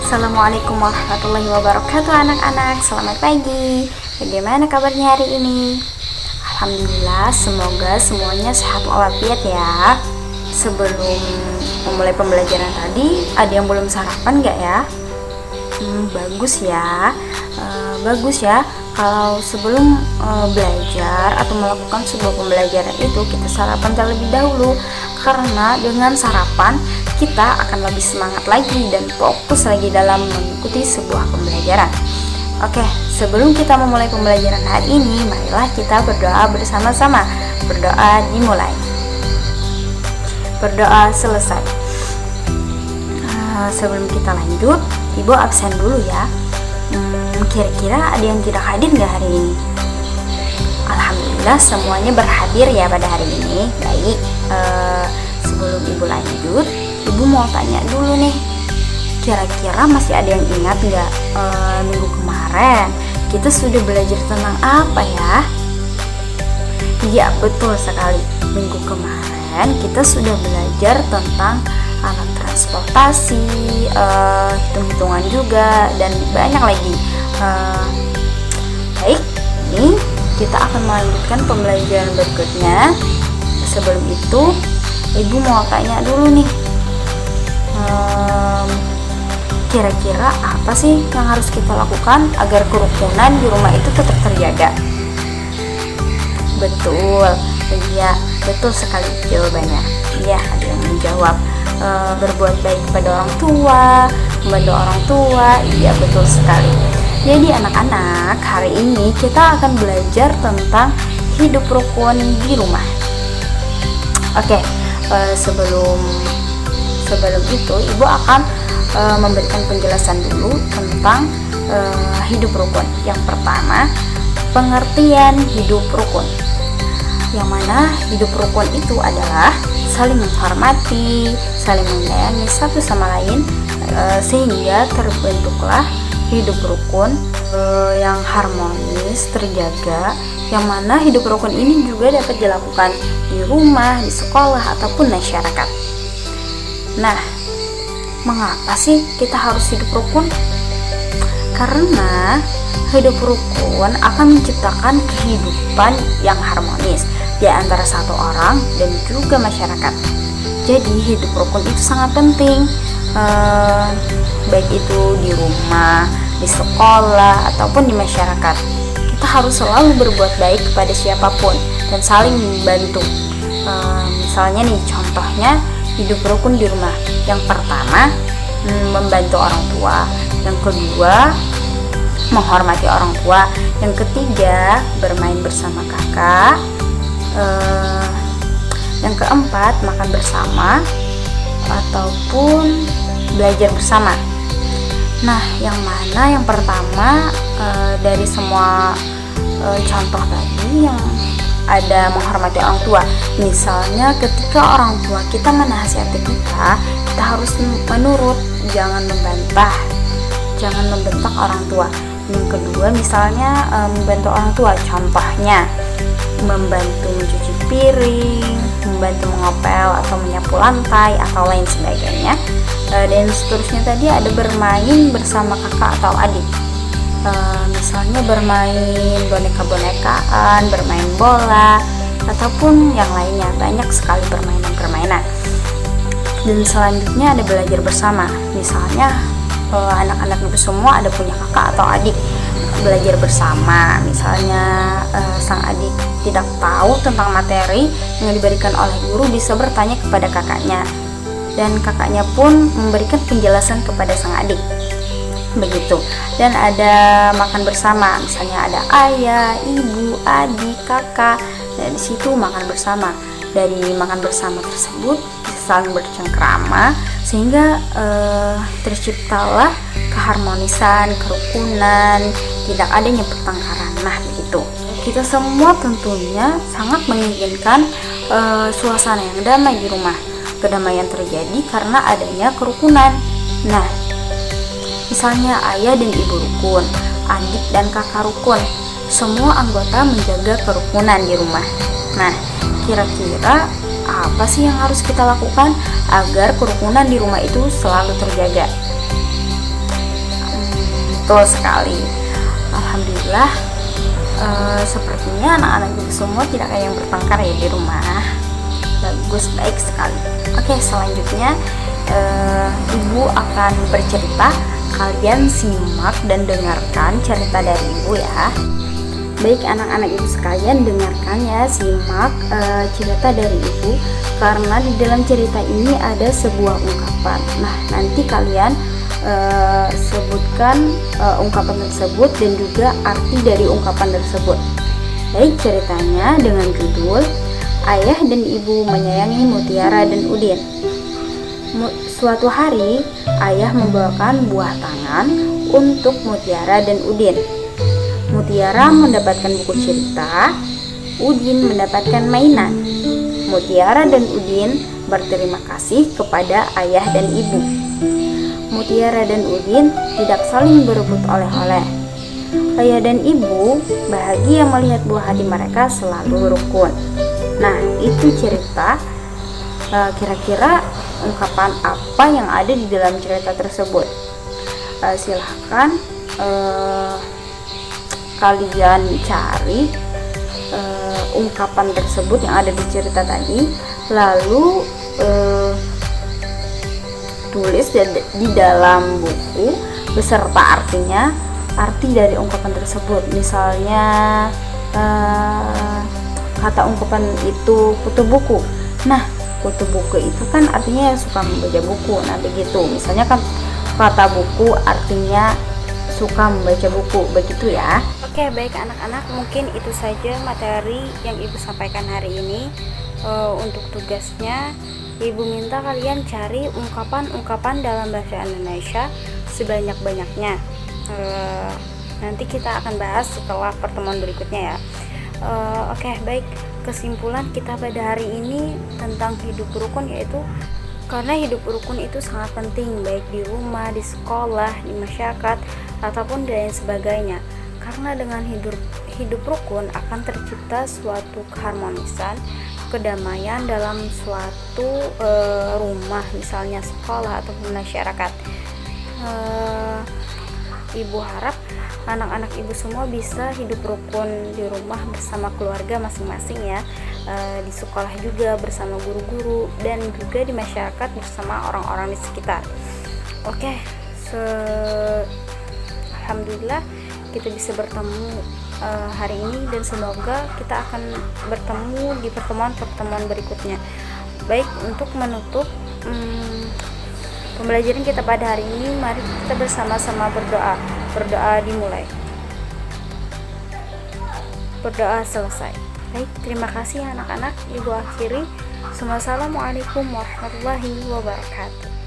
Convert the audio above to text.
Assalamualaikum warahmatullahi wabarakatuh anak-anak. Selamat pagi. Bagaimana kabarnya hari ini? Alhamdulillah, semoga semuanya sehat walafiat ya. Sebelum memulai pembelajaran tadi, ada yang belum sarapan gak ya? Bagus ya. Bagus ya kalau sebelum belajar atau melakukan sebuah pembelajaran itu kita sarapan terlebih dahulu, karena dengan sarapan kita akan lebih semangat lagi dan fokus lagi dalam mengikuti sebuah pembelajaran. Oke, sebelum kita memulai pembelajaran hari ini, marilah kita berdoa bersama-sama. Berdoa dimulai. Berdoa selesai. Sebelum kita lanjut, Ibu absen dulu ya. Kira-kira ada yang tidak hadir nggak hari ini? Alhamdulillah semuanya berhadir ya pada hari ini. Baik, sebelum Ibu lanjut, Ibu mau tanya dulu nih, kira-kira masih ada yang ingat nggak minggu kemarin kita sudah belajar tentang apa ya? Iya, betul sekali. Minggu kemarin kita sudah belajar tentang alat transportasi, hitung-hitungan juga, dan banyak lagi. Baik, ini kita akan melanjutkan pembelajaran berikutnya. Sebelum itu, Ibu mau tanya dulu nih, kira-kira apa sih yang harus kita lakukan agar kerukunan di rumah itu tetap terjaga? Betul, iya, betul sekali jawabannya. Iya, ada yang menjawab berbuat baik kepada orang tua, membantu orang tua. Iya, betul sekali. Jadi anak-anak, hari ini kita akan belajar tentang hidup rukun di rumah. Oke, sebelum itu Ibu akan memberikan penjelasan dulu tentang hidup rukun. Yang pertama, pengertian hidup rukun. Yang mana hidup rukun itu adalah saling menghormati, saling menyayangi satu sama lain, sehingga terbentuklah hidup rukun yang harmonis, terjaga. Yang mana hidup rukun ini juga dapat dilakukan di rumah, di sekolah, ataupun masyarakat. Nah, mengapa sih kita harus hidup rukun? Karena hidup rukun akan menciptakan kehidupan yang harmonis di antara satu orang dan juga masyarakat. Jadi hidup rukun itu sangat penting, baik itu di rumah, di sekolah, ataupun di masyarakat. Kita harus selalu berbuat baik kepada siapapun dan saling membantu. Misalnya nih, contohnya hidup rukun di rumah. Yang pertama, membantu orang tua. Yang kedua, menghormati orang tua. Yang ketiga, bermain bersama kakak. Yang keempat, makan bersama ataupun belajar bersama. Nah, yang mana yang pertama dari semua contoh tadi yang ada menghormati orang tua. Misalnya ketika orang tua kita menasihati kita harus menurut, jangan membantah, jangan membentak orang tua. Yang kedua, misalnya membantu orang tua, contohnya membantu mencuci piring, membantu mengepel atau menyapu lantai atau lain sebagainya. Dan seterusnya tadi ada bermain bersama kakak atau adik, misalnya bermain boneka-bonekaan, bermain bola, ataupun yang lainnya. Banyak sekali permainan-permainan. Dan selanjutnya ada belajar bersama. Misalnya anak-anak itu semua ada punya kakak atau adik, belajar bersama. Misalnya sang adik tidak tahu tentang materi yang diberikan oleh guru, bisa bertanya kepada kakaknya, dan kakaknya pun memberikan penjelasan kepada sang adik. Begitu. Dan ada makan bersama, misalnya ada ayah, ibu, adik, kakak. Dan di situ makan bersama. Dari makan bersama tersebut bisa saling bercengkrama, sehingga terciptalah keharmonisan, kerukunan, tidak adanya pertengkaran. Nah, begitu. Kita semua tentunya sangat menginginkan suasana yang damai di rumah. Kedamaian terjadi karena adanya kerukunan. Nah, misalnya ayah dan ibu rukun, adik dan kakak rukun, semua anggota menjaga kerukunan di rumah. Nah, kira-kira apa sih yang harus kita lakukan agar kerukunan di rumah itu selalu terjaga? Betul sekali. Alhamdulillah, sepertinya anak-anak ibu semua tidak kayak yang bertengkar ya di rumah. Bagus, baik sekali. Oke, selanjutnya ibu akan bercerita. Kalian simak dan dengarkan cerita dari ibu ya. Baik anak-anak ibu sekalian, dengarkan ya, simak cerita dari ibu, karena di dalam cerita ini ada sebuah ungkapan. Nah, nanti kalian sebutkan ungkapan tersebut dan juga arti dari ungkapan tersebut. Baik, ceritanya dengan judul Ayah dan Ibu Menyayangi Mutiara dan Udin. Suatu hari, ayah membawakan buah tangan untuk Mutiara dan Udin. Mutiara mendapatkan buku cerita, Udin mendapatkan mainan. Mutiara dan Udin berterima kasih kepada ayah dan ibu. Mutiara dan Udin tidak saling berebut oleh-oleh. Ayah dan ibu bahagia melihat buah hati mereka selalu rukun. Nah, itu cerita. Kira-kira ungkapan apa yang ada di dalam cerita tersebut? Silahkan kalian cari ungkapan tersebut yang ada di cerita tadi, lalu tulis di dalam buku beserta artinya, arti dari ungkapan tersebut. Misalnya kata ungkapan itu kutu buku. Nah, kutu buku itu kan artinya yang suka membaca buku. Nah, begitu. Misalnya kan kata buku artinya suka membaca buku, begitu ya. Oke, baik anak-anak, mungkin itu saja materi yang ibu sampaikan hari ini. Untuk tugasnya, ibu minta kalian cari ungkapan-ungkapan dalam bahasa Indonesia sebanyak-banyaknya. Nanti kita akan bahas setelah pertemuan berikutnya ya. Oke, baik. Kesimpulan kita pada hari ini tentang hidup rukun, yaitu karena hidup rukun itu sangat penting, baik di rumah, di sekolah, di masyarakat, ataupun dan lain sebagainya. Karena dengan hidup rukun akan tercipta suatu keharmonisan, kedamaian dalam suatu rumah, misalnya sekolah ataupun masyarakat. Ibu harap anak-anak ibu semua bisa hidup rukun di rumah bersama keluarga masing-masing ya, di sekolah juga bersama guru-guru, dan juga di masyarakat bersama orang-orang di sekitar. Oke, alhamdulillah kita bisa bertemu hari ini, dan semoga kita akan bertemu di pertemuan-pertemuan berikutnya. Baik, untuk menutup pembelajaran kita pada hari ini, mari kita bersama-sama berdoa. Berdoa dimulai, berdoa selesai. Baik, terima kasih anak-anak. Ibu akhiri. Assalamualaikum warahmatullahi wabarakatuh.